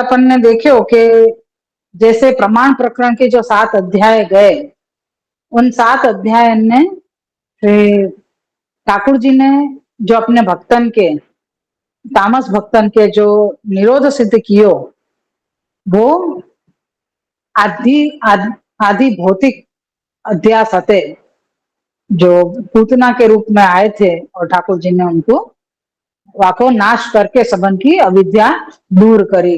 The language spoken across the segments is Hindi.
अपन ने देखो कि जैसे प्रमाण प्रकरण के जो 7 अध्याय गए, उन 7 अध्याय ने ठाकुर जी ने जो अपने भक्तन के, तामस भक्तन के जो निरोध सिद्ध कियो, वो आदि आदि भौतिक अध्यास हते, जो पूतना के रूप में आए थे और ठाकुर जी ने उनको वाको नाश करके सबन की अविद्या दूर करी।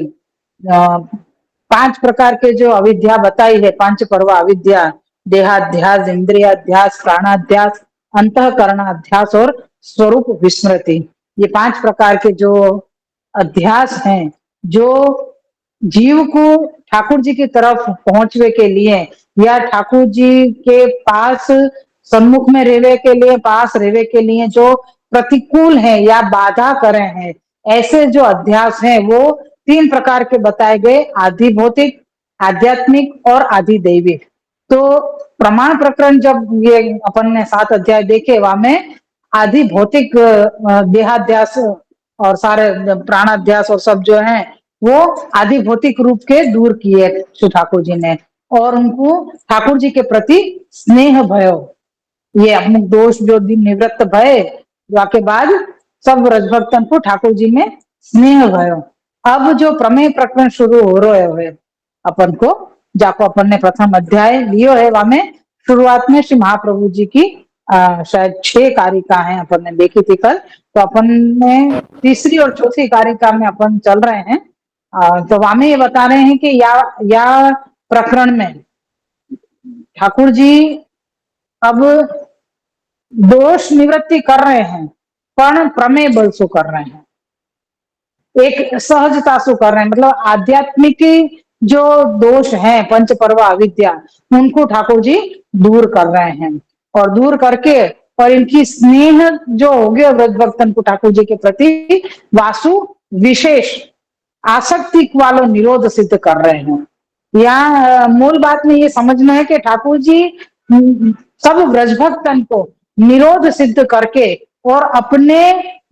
5 प्रकार के जो अविद्या बताई है, पांच पर्व अविद्या, देहाध्यास, इंद्रियाध्यास, प्राणाध्यास, अंतःकरणाध्यास और स्वरूप विस्मृति, ये 5 प्रकार के जो अध्यास हैं, जो जीव को ठाकुर जी की तरफ पहुंचने के लिए या ठाकुर जी के पास सम्मुख में रहने के लिए, पास रहने के लिए जो प्रतिकूल है या बाधा करे हैं, ऐसे जो अध्यास हैं वो 3 प्रकार के बताए गए, आदि भौतिक, आध्यात्मिक और आदि दैविक। तो प्रमाण प्रकरण जब ये अपन ने 7 अध्याय देखे, वहां में आदि भौतिक देहाध्यास और सारे प्राणाध्यास और सब जो है वो आदि भौतिक रूप के दूर किए श्री ठाकुर जी ने, और उनको ठाकुर जी के प्रति स्नेह भयो, ये अपने दोष जो निवृत्त भय, के बाद सब ब्रजभक्तन को ठाकुर जी में स्नेह भयो। अब जो प्रमेय प्रकरण शुरू हो रहे है अपन को, जाको अपन ने प्रथम अध्याय लियो है, वहां में शुरुआत में श्री महाप्रभु जी की शायद 6 कारिका है अपन ने देखी थी कल, तो अपन ने तीसरी और चौथी कारिका में अपन चल रहे हैं। तो वहां में ये बता रहे हैं कि या प्रकरण में ठाकुर जी अब दोष निवृत्ति कर रहे हैं, पर प्रमेय बल से कर रहे हैं, एक सहजता से कर रहे हैं, मतलब आध्यात्मिक जो दोष है पंच पर्व अविद्या, उनको ठाकुर जी दूर कर रहे हैं, और दूर करके और इनकी स्नेह जो हो गया व्रज भक्तन को ठाकुर जी के प्रति, वासु विशेष आसक्ति वालों निरोध सिद्ध कर रहे हैं। यहाँ मूल बात में ये समझना है कि ठाकुर जी सब व्रजभक्तन को निरोध सिद्ध करके और अपने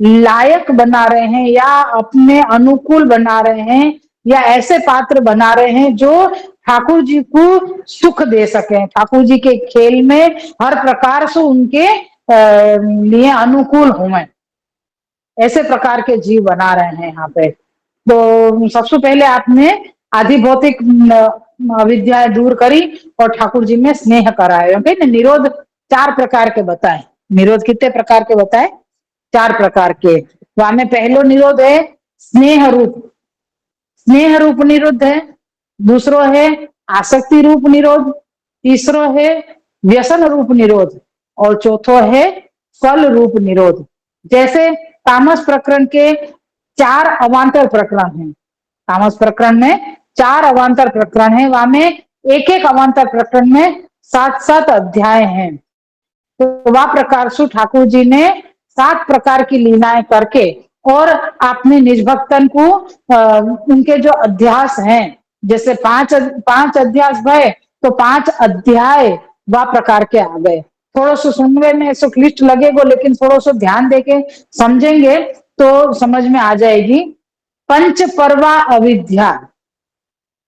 लायक बना रहे हैं या अपने अनुकूल बना रहे हैं, या ऐसे पात्र बना रहे हैं जो ठाकुर जी को सुख दे सके, ठाकुर जी के खेल में हर प्रकार से उनके लिए अनुकूल हों, ऐसे प्रकार के जीव बना रहे हैं यहाँ पे। तो सबसे पहले आपने आदि भौतिक अविद्या दूर करी और ठाकुर जी में स्नेह कराए, ओके। निरोध 4 प्रकार के बताए, निरोध कितने प्रकार के बताए? 4 प्रकार के। वहां में पहलो निरोध है स्नेह रूप, स्नेह रूप निरोध है, दूसरो है आसक्ति रूप निरोध, तीसरो है व्यसन रूप निरोध, और चौथो है फल रूप निरोध। जैसे तामस प्रकरण के 4 अवान्तर प्रकरण हैं, तामस प्रकरण में 4 अवान्तर प्रकरण है, वहां में एक एक अवान्तर प्रकरण में 7-7 अध्याय हैं। तो वह प्रकार से ठाकुर जी ने 7 प्रकार की लीलाएं करके और अपने निज भक्तन को उनके जो अध्यास हैं, जैसे 5 अध्यास भय, तो 5 अध्याय वह प्रकार के आ गए। थोड़ा सा सुनने में ऐसा क्लिष्ट लगेगा, लेकिन थोड़ा सा ध्यान देके समझेंगे तो समझ में आ जाएगी। पंच पर्वा अविद्या,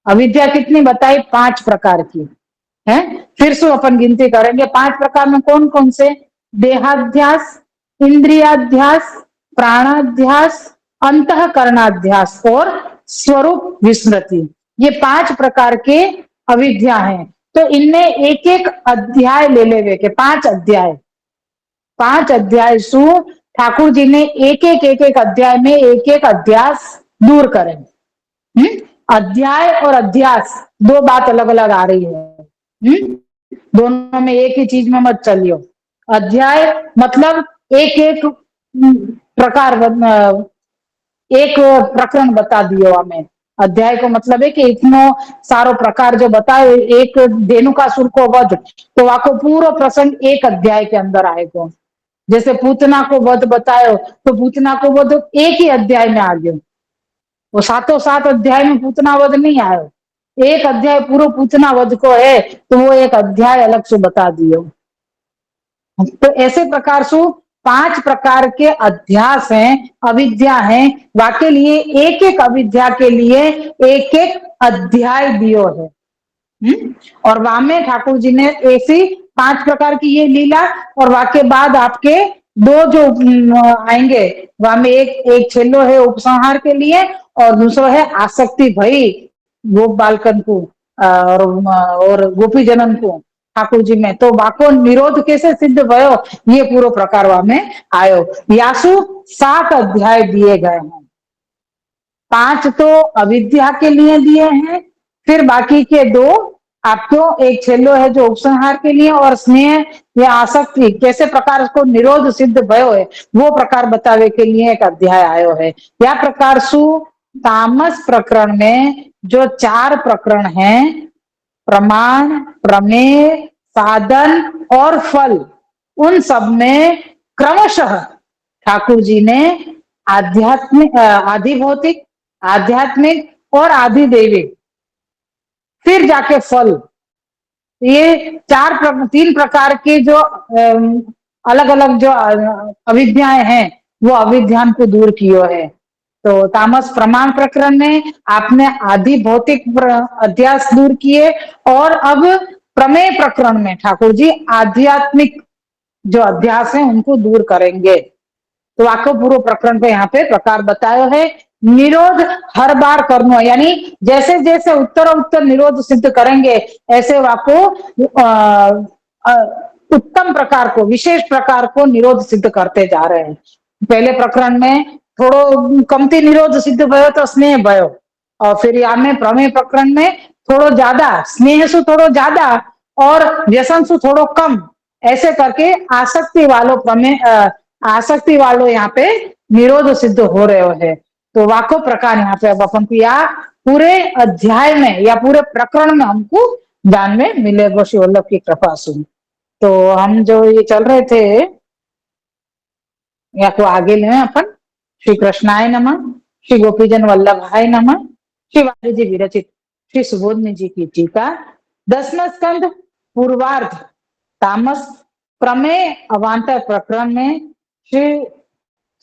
अविद्या कितनी बताई? 5 प्रकार की है। फिर से अपन गिनती करेंगे, 5 प्रकार में कौन कौन से? देहाध्यास, इंद्रियाध्यास, प्राणाध्यास, अंतःकरणाध्यास और स्वरूप विस्मृति, ये 5 प्रकार के अविद्या हैं। तो इनमें एक एक अध्याय ले लेवे के 5 अध्याय, 5 अध्याय सु ठाकुर जी ने एक एक अध्याय में एक एक अध्यास दूर करें। अध्याय और अध्यास 2 बात अलग अलग आ रही है, दोनों में एक ही चीज में मत चलियो। अध्याय मतलब एक एक प्रकार, एक प्रकरण बता दियो हमें। अध्याय को मतलब है कि इतनो सारो प्रकार जो बताए, एक धेनुकासुर को वध, तो वाको पूरा प्रसंग एक अध्याय के अंदर आएगा। जैसे पूतना को वध बतायो, तो पूतना को वध एक ही अध्याय में आ गयो, वो 7 अध्याय में पूतना वध नहीं आयो, एक अध्याय पूरा पूतना वध को है, तो वो एक अध्याय अलग से बता दियो। तो ऐसे प्रकार से 5 प्रकार के अध्यास हैं, अविद्या हैं, वाके लिए एक एक अविद्या के लिए एक एक अध्याय दियो है। और वहां में ठाकुर जी ने ऐसी 5 प्रकार की ये लीला, और वाके बाद आपके दो जो आएंगे, वहां में एक एक छेलो है उपसंहार के लिए, और दूसरा है आसक्ति भई गोप बालकन को और गोपी जनन को ठाकुर जी में। तो वाको निरोध कैसे सिद्ध भयो, ये पूरा प्रकार वहां में आयो। यासु 7 अध्याय दिए गए हैं, 5 तो अविद्या के लिए दिए हैं, फिर बाकी के 2 आपको, एक छेलो है जो उपसंहार के लिए, और स्नेह या आसक्ति कैसे प्रकार को निरोध सिद्ध भयो है वो प्रकार बतावे के लिए एक अध्याय आयो है। या प्रकार सु तामस प्रकरण में जो 4 प्रकरण हैं, प्रमाण, प्रमेय, साधन और फल, उन सब में क्रमशः ठाकुर जी ने आध्यात्मिक, आधि भौतिक, आध्यात्मिक और आधि दैविक, फिर जाके फल, ये 3 प्रकार के जो अलग अलग जो अविद्याएं हैं वो अविद्यान को दूर कियो है। तो तामस प्रमाण प्रकरण में आपने आदि भौतिक अध्यास दूर किए, और अब प्रमेय प्रकरण में ठाकुर जी आध्यात्मिक जो अध्यास है उनको दूर करेंगे। तो आपको पूर्व प्रकरण पे यहाँ पे प्रकार बताया है। निरोध हर बार करना, यानी जैसे जैसे उत्तर उत्तर निरोध सिद्ध करेंगे, ऐसे आपको उत्तम प्रकार को, विशेष प्रकार को निरोध सिद्ध करते जा रहे हैं। पहले प्रकरण में थोड़ो कमती निरोध सिद्ध भयो तो स्नेह भयो, और फिर यहाँ में प्रमेय प्रकरण में थोड़ो ज्यादा स्नेह सु थोड़ो ज्यादा और व्यसन सु थोड़ो कम, ऐसे करके आसक्ति वालों यहाँ पे निरोध सिद्ध हो रहे हैं। तो वाको प्रकार यहाँ पे अब अपन को या पूरे अध्याय में या पूरे प्रकरण में हमको ज्ञान में मिलेगा श्री वल्लभ की कृपा से। तो हम जो ये चल रहे थे या को आगे लें अपन। श्री कृष्णाय नमः, श्री गोपीजन वल्लभाय नमः, श्री वाणी जी विरचित श्री सुबोधनी जी की टीका, 10वां स्कंद पूर्वार्ध तामस प्रमेय अवान्तर प्रकरण में श्री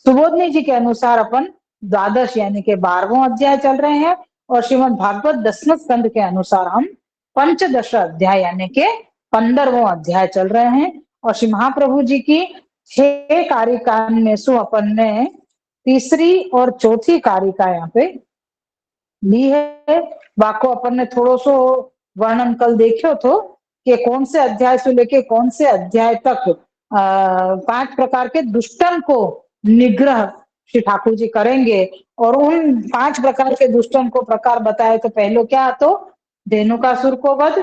सुबोधनी जी के अनुसार अपन द्वादश यानी के 12वां अध्याय चल रहे हैं, और श्रीमद् भागवत 10वें स्कंद के अनुसार हम पंचदश अध्याय यानी के 15वां अध्याय चल रहे हैं। और श्री महाप्रभु जी की 6 कारिका में सु अपन ने तीसरी और चौथी कारिका यहाँ पे ली है। वाको अपन ने थोड़ो सो वर्णन कल देखो तो कि कौन से अध्याय से लेके कौन से अध्याय तक 5 प्रकार के दुष्टन को निग्रह श्री ठाकुर जी करेंगे। और उन 5 प्रकार के दुष्टन को प्रकार बताए तो पहले क्या, तो धेनुकासुर को वध,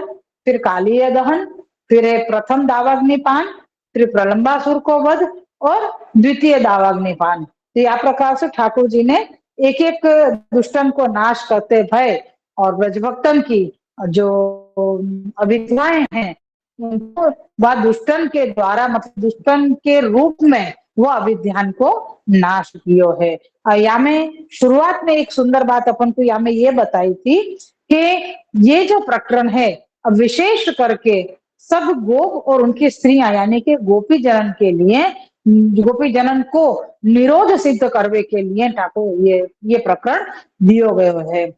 फिर कालीय दहन, फिर प्रथम दावाग्निपान, फिर प्रलंबासुर को वध, और द्वितीय दावाग्निपान। तो या प्रकार से ठाकुर जी ने एक एक दुष्टन को नाश करते भय, और ब्रजभक्तन की जो अविद्याएं हैं उनको वह दुष्टन के द्वारा, मतलब दुष्टन के रूप में वो अविद्यान को नाश कियो है। या में शुरुआत में एक सुंदर बात अपन को या में ये बताई थी कि ये जो प्रकरण है अब विशेष करके सब गोप और उनकी स्त्रियां यानी कि गोपी जनन के लिए, गोपी जनन को निरोध सिद्ध करने के लिए ठाकुर ये प्रकरण दियो गयो है।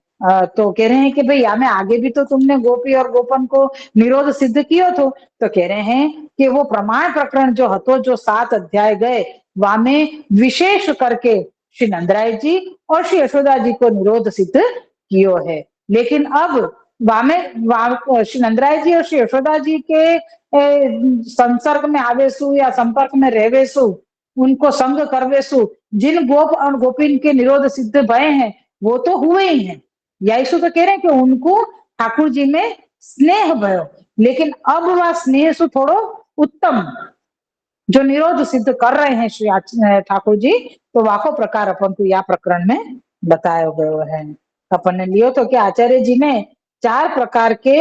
तो कह रहे हैं कि भाई या में आगे भी तो तुमने गोपी और गोपन को निरोध सिद्ध कियो तो कह रहे हैं कि वो प्रमाण प्रकरण जो हतो, जो 7 अध्याय गए वहां में विशेष करके श्री नंदराय जी और श्री यशोदा जी को निरोध सिद्ध कियो है। लेकिन अब वहां श्री नंदराय जी और श्री यशोदा जी के संसर्ग में आवेसु या संपर्क में रहवेसु, उनको संग करवेसु, जिन गोप और गोपिन के निरोध सिद्ध भय हैं वो तो हुए ही हैं। यीशु तो कह रहे हैं कि उनको ठाकुर जी में स्नेह भयो, लेकिन अब वह स्नेह सु थोड़ो उत्तम जो निरोध सिद्ध कर रहे हैं श्री ठाकुर जी, तो वाको प्रकार अपन को या प्रकरण में बताया गयो है। अपन ने लियो तो क्या आचार्य जी ने 4 प्रकार के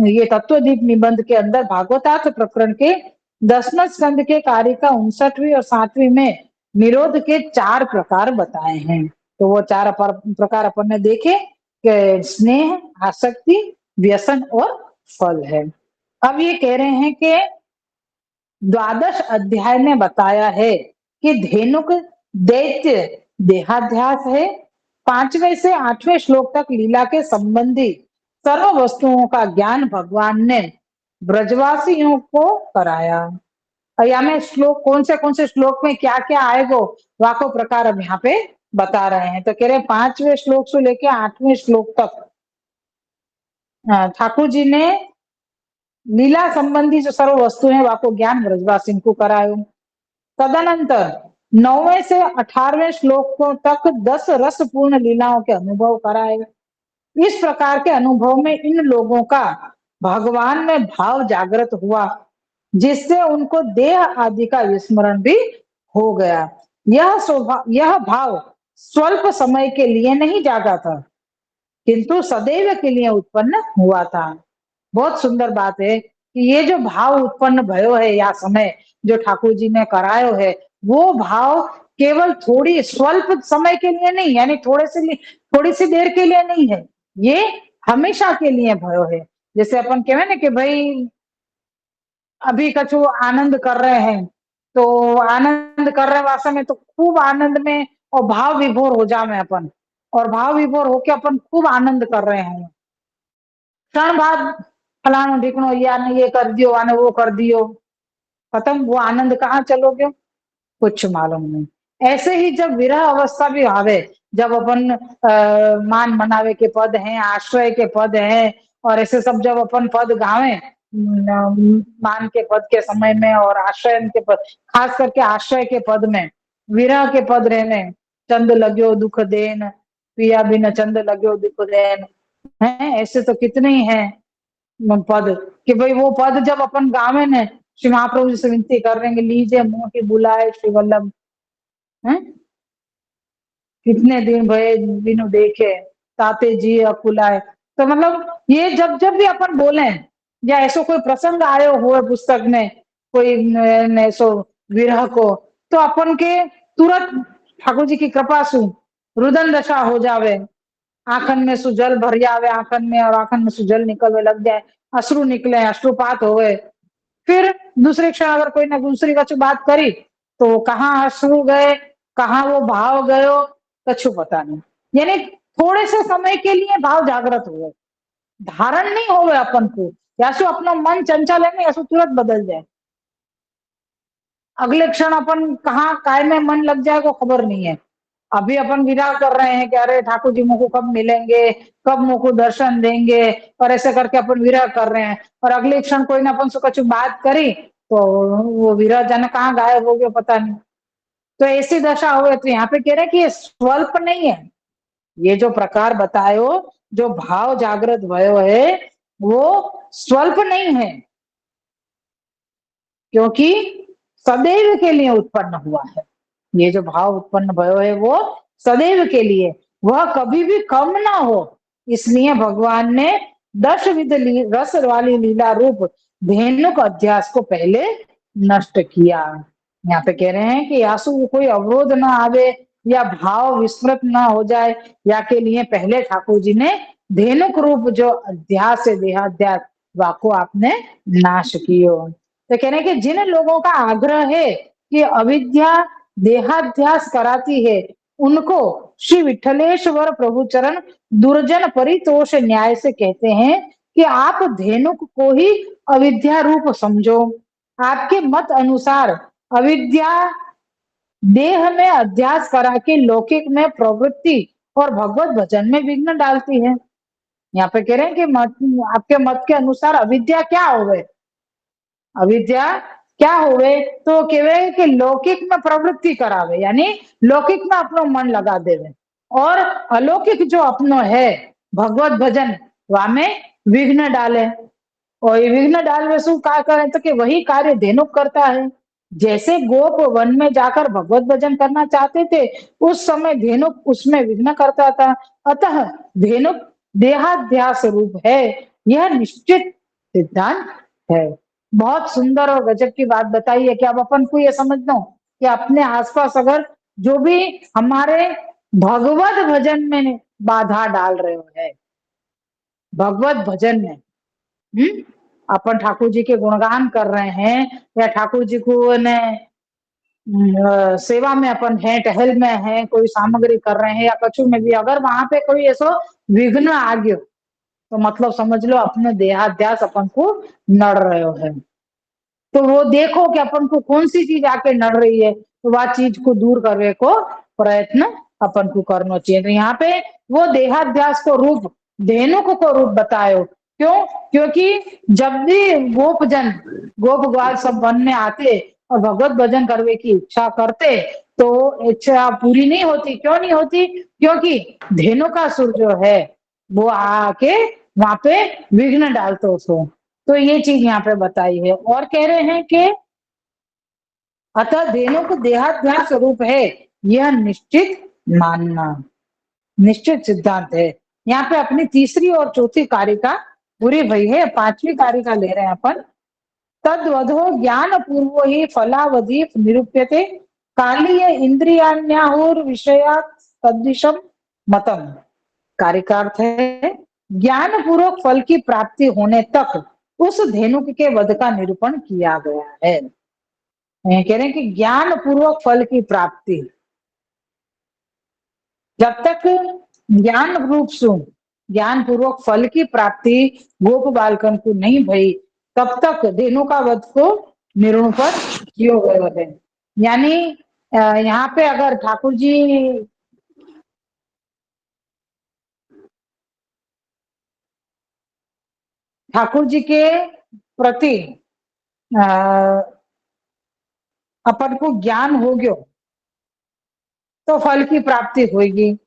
ये तत्वदीप निबंध के अंदर भागवतार्थ प्रकरण के 10वें स्कंद के कारिका 59वीं और 7वीं में निरोध के 4 प्रकार बताए हैं। तो वो 4 प्रकार अपन ने देखे कि स्नेह, आसक्ति, व्यसन और फल है। अब ये कह रहे हैं कि द्वादश अध्याय में बताया है कि धेनुक दैत्य देहाध्यास है। 5वें से 8वें श्लोक तक लीला के संबंधी सर्व वस्तुओं का ज्ञान भगवान ने ब्रजवासियों को कराया। और यहाँ में श्लोक कौन से श्लोक में क्या क्या आएगा वाको प्रकार अब यहाँ पे बता रहे हैं। तो कह रहे 5वें श्लोक से लेके 8वें श्लोक तक ठाकुर जी ने लीला संबंधी जो सर्व वस्तु है वाको ज्ञान ब्रजवासी को करायो। तदनंतर 9वें से 18वें श्लोकों तक 10 रस पूर्ण लीलाओं के अनुभव कराए। इस प्रकार के अनुभव में इन लोगों का भगवान में भाव जागृत हुआ, जिससे उनको देह आदि का विस्मरण भी हो गया। यह भाव स्वल्प समय के लिए नहीं जागा था, किंतु सदैव के लिए उत्पन्न हुआ था। बहुत सुंदर बात है कि ये जो भाव उत्पन्न भयो है या समय जो ठाकुर जी ने करायो है, वो भाव केवल थोड़ी स्वल्प समय के लिए नहीं, यानी थोड़ी सी देर के लिए नहीं है, ये हमेशा के लिए भयो है। जैसे अपन कहे ना कि भाई अभी कछु आनंद कर रहे हैं, तो आनंद कर रहे वास्तव में तो खूब आनंद में और भाव विभोर हो जावे अपन, और भाव विभोर होके अपन खूब आनंद कर रहे हैं। क्षण बाद फलाना ढिकनो या ने ये कर दियो आने वो कर दियो, खत्म, वो आनंद कहाँ चलो गयो, कुछ मालूम नहीं। ऐसे ही जब विरह अवस्था भी आवे, जब अपन मान मनावे के पद हैं, आश्रय के पद हैं, और ऐसे सब जब अपन पद गावे मान के पद के समय में और आश्रय के पद, खास करके आश्रय के पद में विरह के पद रहने, चंद लाग्यो दुख देन पिया बिन चंद लाग्यो दुख देन, है ऐसे तो कितने ही हैं पद कि भाई वो पद जब अपन गावे ने, श्री महाप्रभु जी से विनती कर रहे हैं लीजिए मुंह की बुलाए श्री वल्लभ, है कितने दिन भये बिनु देखे ताते जी अकुलाए। तो मतलब ये जब जब भी अपन बोले या ऐसा कोई प्रसंग आयो हो पुस्तक में कोई ऐसो विरह को, तो अपन के तुरंत ठाकुर जी की कृपा सु रुदन दशा हो जावे, आंखन में सुजल भर जावे, आंखन में और आंखन में सुजल निकलने लग जाए, अश्रु निकले, अश्रुपात होवे। फिर दूसरे क्षण अगर कोई ना दूसरी कछु बात करी तो कहाँ अश्रु गए, कहाँ वो भाव गयो, कछु पता नहीं। यानी थोड़े से समय के लिए भाव जागृत हुए, धारण नहीं होवे अपन को, या सो अपना मन चंचल है ना, या सो तुरंत बदल जाए, अगले क्षण अपन कहाँ काय में मन लग जाए को खबर नहीं है। अभी अपन विदा कर रहे हैं कि अरे ठाकुर जी मुझको कब मिलेंगे, कब मुझको दर्शन देंगे, और ऐसे करके अपन विरह कर रहे हैं, और अगले क्षण कोई ना अपन से कुछ बात करी तो वो विरह जन कहाँ गायब हो गया पता नहीं। तो ऐसी दशा हुई, तो यहाँ पे कह रहे हैं कि ये स्वल्प नहीं है, ये जो प्रकार बतायो जो भाव जागृत भयो है वो स्वल्प नहीं है, क्योंकि सदैव के लिए उत्पन्न हुआ है। ये जो भाव उत्पन्न भयो है वो सदैव के लिए, वह कभी भी कम ना हो, इसलिए भगवान ने 10 विध रस वाली लीला रूप धेनुक अध्यास को पहले नष्ट किया। यहाँ पे कह रहे हैं कि आंसू कोई अवरोध ना आवे या भाव विस्मृत ना हो जाए, या के लिए पहले ठाकुर जी ने धेनुक रूप जो अध्यास है देहाध्यास वाको आपने नाश कियो। तो कह रहे हैं कि जिन लोगों का आग्रह है कि अविद्या देहाध्यास कराती है, उनको श्री विठलेश्वर प्रभु चरण दुर्जन परितोष न्याय से कहते हैं कि आप धेनुक को ही अविद्या रूप समझो। आपके मत अनुसार अविद्या देह में अध्यास करा के लौकिक में प्रवृत्ति और भगवत भजन में विघ्न डालती है। यहाँ पे कह रहे हैं कि आपके मत के अनुसार अविद्या क्या हो गए, अविद्या क्या हुए तो केवे कि लौकिक में प्रवृत्ति करावे, यानी लौकिक में अपनो मन लगा देवे, और अलौकिक जो अपनो है भगवत भजन वामे विघ्न डाले। और ये विघ्न डालवे शू क्या करे तो कि वही कार्य धेनुक करता है। जैसे गोप वन में जाकर भगवत भजन करना चाहते थे, उस समय धेनुक उसमें विघ्न करता था। अतः धेनुक देहाध्यास रूप है, यह निश्चित सिद्धांत है। बहुत सुंदर और गजब की बात बताई है कि अब अपन को ये समझना हो कि अपने आसपास अगर जो भी हमारे भगवत भजन में बाधा डाल रहे हो है, भगवत भजन में अपन ठाकुर जी के गुणगान कर रहे हैं या ठाकुर जी को ने सेवा में अपन है, टहल में है, कोई सामग्री कर रहे हैं या कछु में भी अगर वहां पे कोई ऐसा विघ्न आ गयो तो मतलब समझ लो अपने देहाध्यास अपन को नड़ रहे है। तो वो देखो कि अपन को कौन सी चीज आके नड़ रही है तो वह चीज को दूर करने को प्रयत्न अपन को करना चाहिए। तो यहाँ पे वो देहाध्यास को रूप धेनुक को रूप बतायो। क्यों? क्योंकि जब भी गोपजन गोप ग्वाल सब वन में आते और भगवत भजन करने की इच्छा करते तो इच्छा पूरी नहीं होती। क्यों नहीं होती? क्योंकि धेनुकासुर जो है वो आके वहां पे विघ्न डालते उसको। तो ये चीज यहाँ पे बताई है और कह रहे हैं कि अतः धेनुक देहाध्यास स्वरूप है यह निश्चित मानना, निश्चित सिद्धांत है। यहाँ पे अपनी तीसरी और चौथी कारिका पूरी भई है, पांचवी कारिका ले रहे हैं अपन। तद्वधो ज्ञान पूर्व ही फलावधि निरूप्यते कालीय इंद्रियाण्याहुर विषया तद्विषम मतम। कारिकार्थ है ज्ञान पूर्वक फल की प्राप्ति होने तक उस धेनुक के वध का निरूपण किया गया है। कह रहे हैं कि ज्ञान पूर्वक फल की प्राप्ति, जब तक ज्ञान रूप से ज्ञान पूर्वक फल की प्राप्ति गोप बालकन को नहीं भई तब तक धेनुका वध को निरूपण कियो गयो है। यानी यहाँ पे अगर ठाकुर जी के प्रति अपन को ज्ञान हो गयो तो फल की प्राप्ति होगी।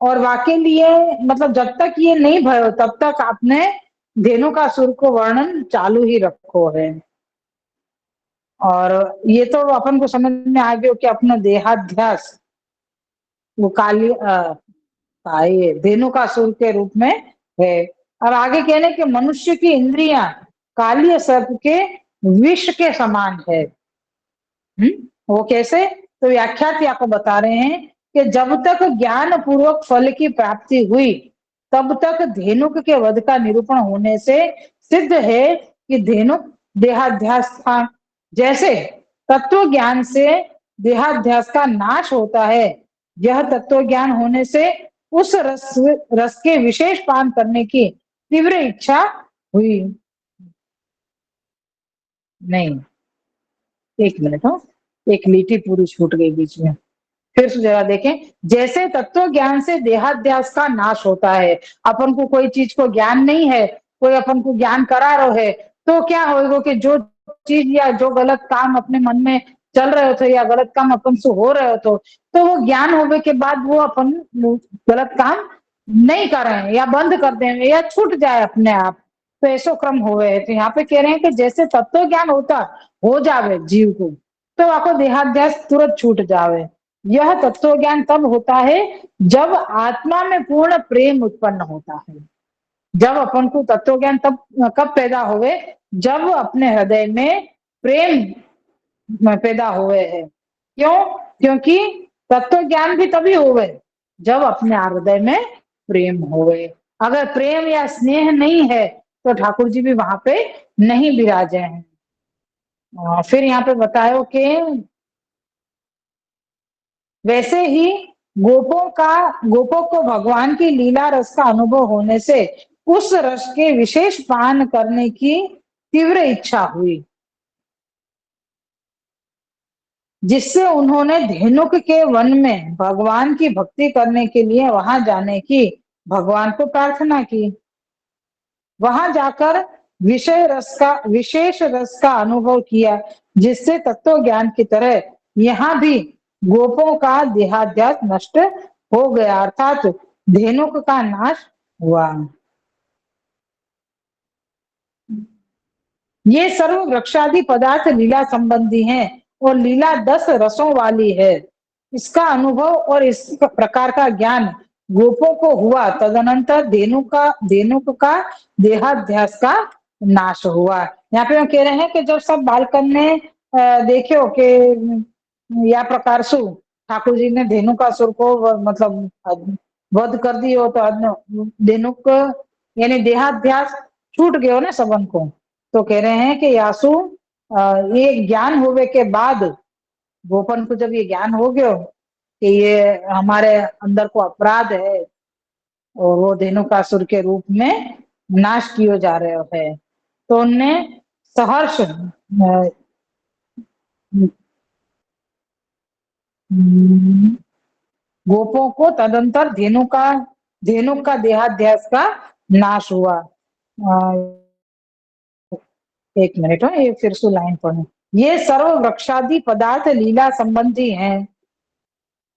और वाके लिए मतलब जब तक ये नहीं भयो तब तक आपने धेनुकासुर को वर्णन चालू ही रखो है। और ये तो अपन को समझ में आ गया कि अपना देहाध्यास वो ये धेनुकासुर के रूप में है। अब आगे कहने कि मनुष्य की इंद्रियां कालीय सर्प के विष के समान है। वो कैसे? तो व्याख्यात आपको बता रहे हैं कि जब तक ज्ञान पूर्वक फल की प्राप्ति हुई तब तक धेनुक के वध का निरूपण होने से सिद्ध है कि धेनुक देहाध्यास था। जैसे तत्व ज्ञान से देहाध्यास का नाश होता है, यह तत्व ज्ञान होने से उस रस के विशेष पान करने की तीव्र इच्छा हुई। नहीं, एक मिनट हो, एक लीटी पूरी छूट गई बीच में, फिर से जरा देखें। जैसे तत्व ज्ञान से देहाध्यास का नाश होता है, अपन को कोई चीज को ज्ञान नहीं है, कोई अपन को ज्ञान करा रहो है तो क्या होगा कि जो चीज या जो गलत काम अपने मन में चल रहे थे या गलत काम अपन से हो रहे हो तो वो ज्ञान होने के बाद वो अपन गलत काम नहीं करें या बंद कर दें या छूट जाए अपने आप। तो ऐसो क्रम होवे है। तो यहाँ पे कह रहे हैं कि जैसे तत्व ज्ञान होता हो जावे जीव को तो आपको देहाध्यास तुरंत छूट जावे। यह तत्व ज्ञान तब होता है जब आत्मा में पूर्ण प्रेम उत्पन्न होता है। जब अपन को तत्व ज्ञान तब कब पैदा हुए? जब अपने हृदय में प्रेम पैदा हुए है। क्यों? क्योंकि तत्व ज्ञान भी तभी हुए जब अपने हृदय में प्रेम हुए। अगर प्रेम या स्नेह नहीं है तो ठाकुर जी भी वहां पे नहीं विराजे हैं। फिर यहाँ पे बतायो कि वैसे ही गोपों को भगवान की लीला रस का अनुभव होने से उस रस के विशेष पान करने की तीव्र इच्छा हुई, जिससे उन्होंने धेनुक के वन में भगवान की भक्ति करने के लिए वहां जाने की भगवान को प्रार्थना की। वहां जाकर विशेष रस का अनुभव किया, जिससे तत्व ज्ञान की तरह यहाँ भी गोपों का देहाध्यास नष्ट हो गया, अर्थात धेनुक का नाश हुआ। ये सर्व वृक्षादि पदार्थ लीला संबंधी हैं और लीला 10 रसों वाली है। इसका अनुभव और इस प्रकार का ज्ञान गोपों को हुआ, तदनंतर धेनुक का देहाध्यास का नाश हुआ। यहाँ पे हम कह रहे हैं कि जब सब बालकन ने देखो कि या प्रकार सु ठाकुर जी ने धेनुकासुर को मतलब वध कर दियो तो धेनुक यानी देहाध्यास छूट गयो ने सबन को। तो कह रहे हैं कि यासु ये ज्ञान होवे के बाद गोपन को जब ये ज्ञान हो गयो कि ये हमारे अंदर को अपराध है और वो धेनुकासुर के रूप में नाश कियो जा रहे है, तो उनने सहर्ष गोपों को तदंतर धेनु का देहाध्यास का नाश हुआ। एक मिनट हो, ये फिर से लाइन पढ़ो। ये सर्व वृक्षादि पदार्थ लीला संबंधी हैं,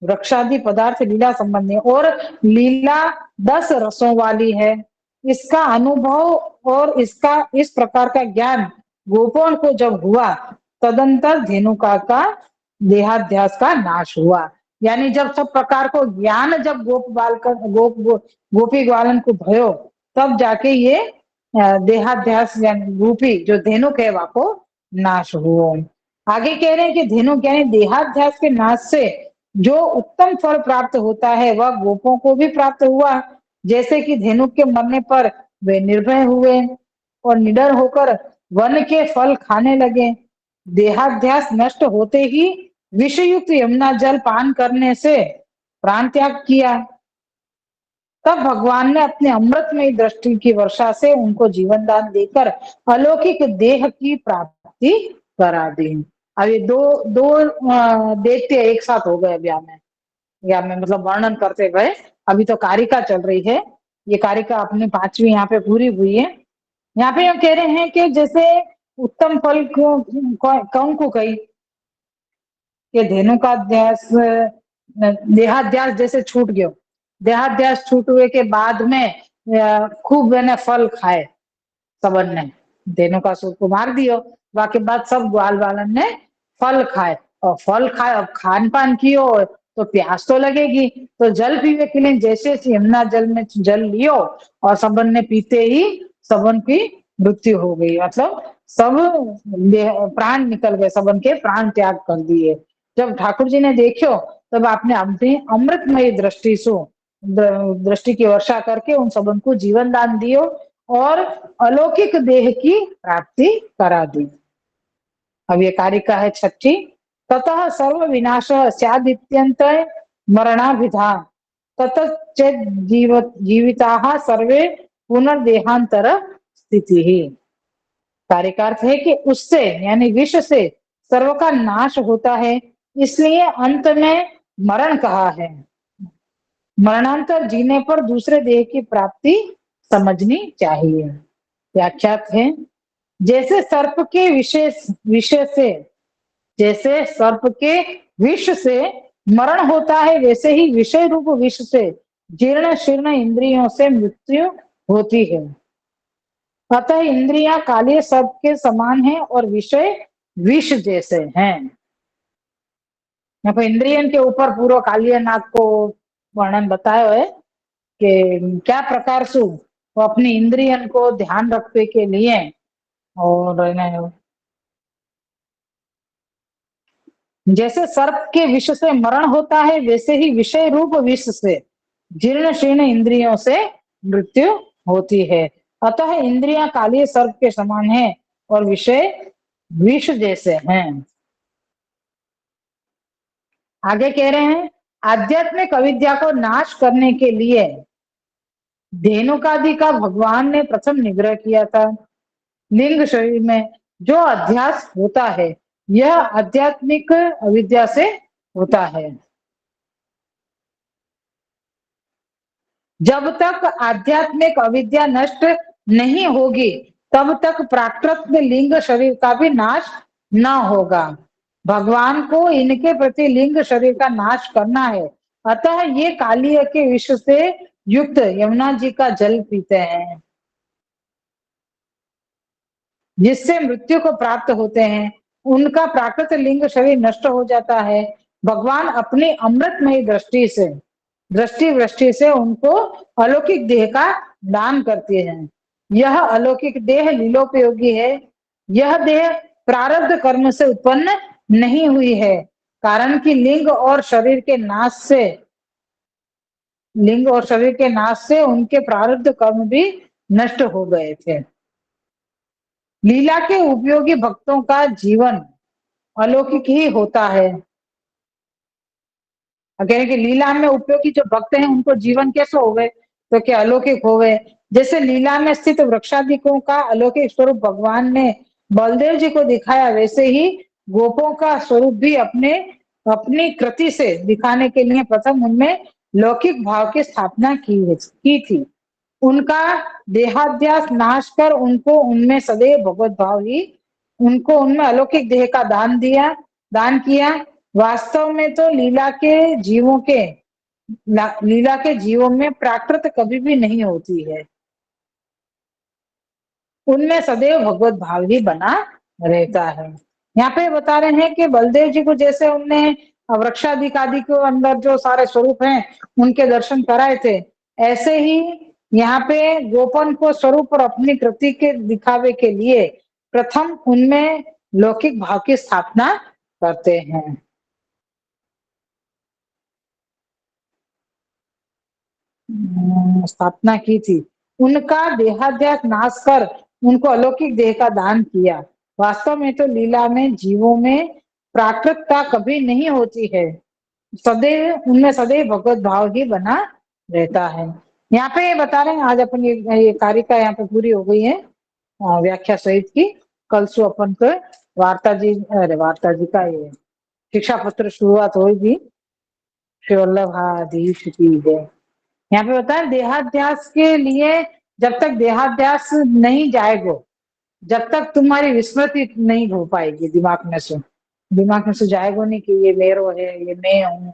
वृक्षादि पदार्थ लीला संबंधी, और लीला 10 रसों वाली है। इसका अनुभव और इसका इस प्रकार का ज्ञान गोपों को जब हुआ, तदंतर धेनुका का देहाध्यास का नाश हुआ। यानी जब सब प्रकार को ज्ञान जब गोपी ग्वालन को भयो, तब जाके ये देहाध्यास रूपी जो धेनुक है वाको नाश हुआ। आगे कह रहे हैं कि धेनुक यानी देहाध्यास के नाश से जो उत्तम फल प्राप्त होता है वह गोपों को भी प्राप्त हुआ। जैसे कि धेनुक के मरने पर वे निर्भय हुए और निडर होकर वन के फल खाने लगे। देहाध्यास नष्ट होते ही विषयुक्त यमुना जल पान करने से प्राण त्याग किया। तब भगवान ने अपने अमृतमय दृष्टि की वर्षा से उनको जीवन दान देकर अलौकिक देह की प्राप्ति करा दी। अब ये दो दो दैत्य एक साथ हो गए ब्याह में, या में मतलब वर्णन करते गए। अभी तो कारिका चल रही है, ये कारिका अपनी 5वीं यहाँ पे पूरी हुई है। यहाँ पे हम कह रहे हैं कि जैसे उत्तम फल को कौन को कही कि धेनु का अध्यास देहाध्यास जैसे छूट गयो, देहाध्यास छूट हुए के बाद में खूब मैंने फल खाए सबन ने, धेनु का सूर को मार दियो, बाकी बाद सब ग्वाल वालन ने फल खाए, और फल खाए अब खान पान कियो तो प्यास तो लगेगी, तो जल पीवे के लिए जैसे यमुना जल में जल लियो और सबन ने पीते ही सबन की मृत्यु हो गई, मतलब सब प्राण निकल गए, सबन के प्राण त्याग कर दिए। जब ठाकुर जी ने देखो तब आपने अपनी अमृतमय दृष्टि सु दृष्टि की वर्षा करके उन सबन को जीवन दान दियो और अलौकिक देह की प्राप्ति करा दी। अब ये कारिका है 6ठी। ततः सर्व विनाश स्यादित्यंत मरणाभिधा ततः जीविता सर्वे पुनर्देहांतर स्थिति ही। कार्य है कि उससे यानी विष से सर्व का नाश होता है, इसलिए अंत में मरण कहा है। मरणांतर जीने पर दूसरे देह की प्राप्ति समझनी चाहिए। व्याख्यात है, जैसे सर्प के विषय से जैसे सर्प के विष से मरण होता है, वैसे ही विषय रूप विष से जीर्ण शीर्ण इंद्रियों से मृत्यु होती है। अतः इंद्रियां काले सर्प के समान है और विषय विष जैसे हैं। इंद्रियन के ऊपर पूरा कालिया नाग को वर्णन बताया है कि क्या प्रकार से वो अपनी इंद्रियन को ध्यान रखने के लिए और जैसे सर्प के विष से मरण होता है, वैसे ही विषय रूप विष से जीर्ण शीर्ण इंद्रियों से मृत्यु होती है। अतः इंद्रियां काली सर्प के समान है और विषय विष जैसे हैं। आगे कह रहे हैं, आध्यात्मिक अविद्या को नाश करने के लिए धेनुकादि का भगवान ने प्रथम निग्रह किया था। लिंग शरीर में जो अध्यास होता है यह आध्यात्मिक अविद्या से होता है। जब तक आध्यात्मिक अविद्या नष्ट नहीं होगी तब तक प्राकृत लिंग शरीर का भी नाश न होगा। भगवान को इनके प्रति लिंग शरीर का नाश करना है, अतः ये कालिय के विष से युक्त यमुना जी का जल पीते हैं, जिससे मृत्यु को प्राप्त होते हैं। उनका प्राकृत लिंग शरीर नष्ट हो जाता है। भगवान अपनी अमृतमयी दृष्टि से उनको अलौकिक देह का दान करते हैं। यह अलौकिक देह लीलोपयोगी है। यह देह प्रारब्ध कर्म से उत्पन्न नहीं हुई है, कारण कि लिंग और शरीर के नाश से उनके प्रारब्ध कर्म भी नष्ट हो गए थे। लीला के उपयोगी भक्तों का जीवन अलौकिक ही होता है। कह रहे कि लीला में उपयोगी जो भक्त हैं उनको जीवन कैसे हो गए, तो क्या अलौकिक हो गए। जैसे लीला में स्थित वृक्षादिकों का अलौकिक स्वरूप भगवान ने बलदेव जी को दिखाया, वैसे ही गोपों का स्वरूप भी अपने अपनी कृति से दिखाने के लिए प्रथम उनमें लौकिक भाव की स्थापना की थी। उनका देहाध्यास नाश कर उनको उनमें सदैव भगवत भाव ही, उनको उनमें अलौकिक देह का दान किया। वास्तव में तो लीला के जीवों में प्राकृत कभी भी नहीं होती है, उनमें सदैव भगवत भाव ही बना रहता है। यहाँ पे बता रहे हैं कि बलदेव जी को जैसे उनने वृक्षादिक आदि के अंदर जो सारे स्वरूप हैं उनके दर्शन कराए थे, ऐसे ही यहाँ पे गोपन को स्वरूप और अपनी कृति के दिखावे के लिए प्रथम उनमें लौकिक भाव की स्थापना करते हैं। स्थापना की थी। उनका देहाध्यास नाश कर उनको अलौकिक देह का दान किया। वास्तव में तो लीला में जीवों में प्राकृतता कभी नहीं होती है, सदैव उनमें सदैव भगवत भाव ही बना रहता है। यहाँ पे ये बता रहे हैं, आज अपन ये कारिका यहाँ पे पूरी हो गई है व्याख्या सहित की। कल से अपन को वार्ता जी का ये शिक्षा पत्र शुरुआत होगी। श्री वल्लभाधीश की जय। यहाँ पे बताया देहाध्यास के लिए, जब तक देहाध्यास नहीं जाएगा, जब तक तुम्हारी विस्मृति नहीं हो पाएगी दिमाग में से जाएगा नहीं कि ये मेरो है, ये मैं हूँ,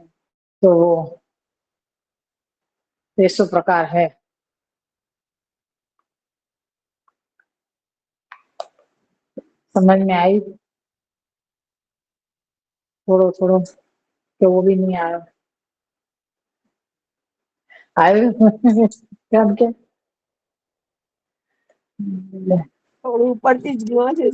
तो वो इस प्रकार है। समझ में आई थोड़ो थोड़ो, तो वो भी नहीं आया आए क्या क्या ઉપરથી જ ગયો છે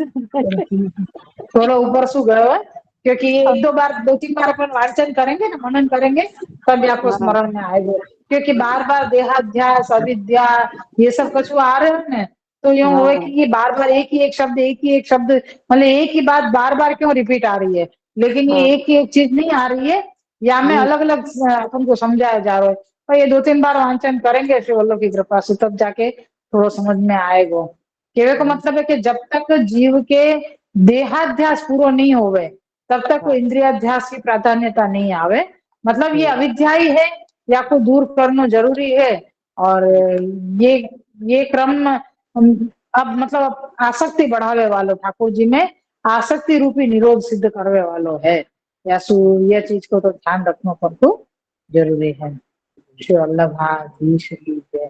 थोड़ा ऊपर सु गयो है, क्योंकि ये एक दो तीन बार अपन वाचन करेंगे ना, मनन करेंगे, तब आपको स्मरण में आएगा। क्योंकि बार बार देहाध्यास अविद्या ये सब कुछ आ रहे हो ना, तो यूं हुए कि ये बार बार एक ही एक शब्द, मतलब एक ही बात बार बार क्यों रिपीट आ रही है, लेकिन ये एक ही एक चीज नहीं आ रही है, या में अलग अलग अपन को समझाया जा रहा है। और ये 2-3 बार वाचन करेंगे श्री वल्लभ की कृपा से, तब जाके थोड़ा समझ में आएगा। कहने का मतलब है कि जब तक जीव के देहाध्यास पूरा नहीं होवे, तब तक वो इंद्रियाध्यास की प्राधान्यता नहीं आवे। मतलब ये अविद्या ही है, या को दूर करना जरूरी है। और ये ये क्रम अब मतलब आसक्ति बढ़ावे वालो ठाकुर जी में आसक्ति रूपी निरोध सिद्ध करवे वालो है, या ये चीज को तो ध्यान रखना पड़तो जरूरी है। श्री वल्लभाधीश की जय।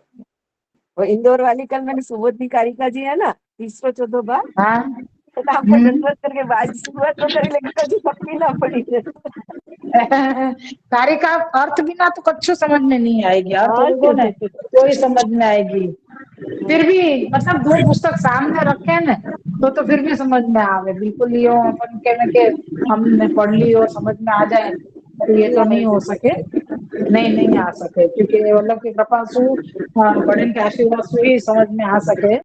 वो इंदौर वाली कल मैंने सुबोधनी कारिका जी है ना 314 बार, हाँ तो आपको दंडवत करके बाद शुरुआत तो करी, लेकिन कभी पक्की ना पड़ी है। कार्य का अर्थ बिना तो कच्छु समझ में नहीं आएगी, अर्थ हाँ देखो ना तो ही समझ में आएगी। फिर भी मतलब दो पुस्तक सामने रखे न, तो फिर भी समझ में आवे। बिल्कुल यो अपन कहने के हमने पढ़ ली और समझ में आ जाए, तो ये तो नहीं हो सके, नहीं आ सके, क्योंकि वल्लभ की कृपा सु बड़े के आशीर्वाद से ही समझ में आ सके।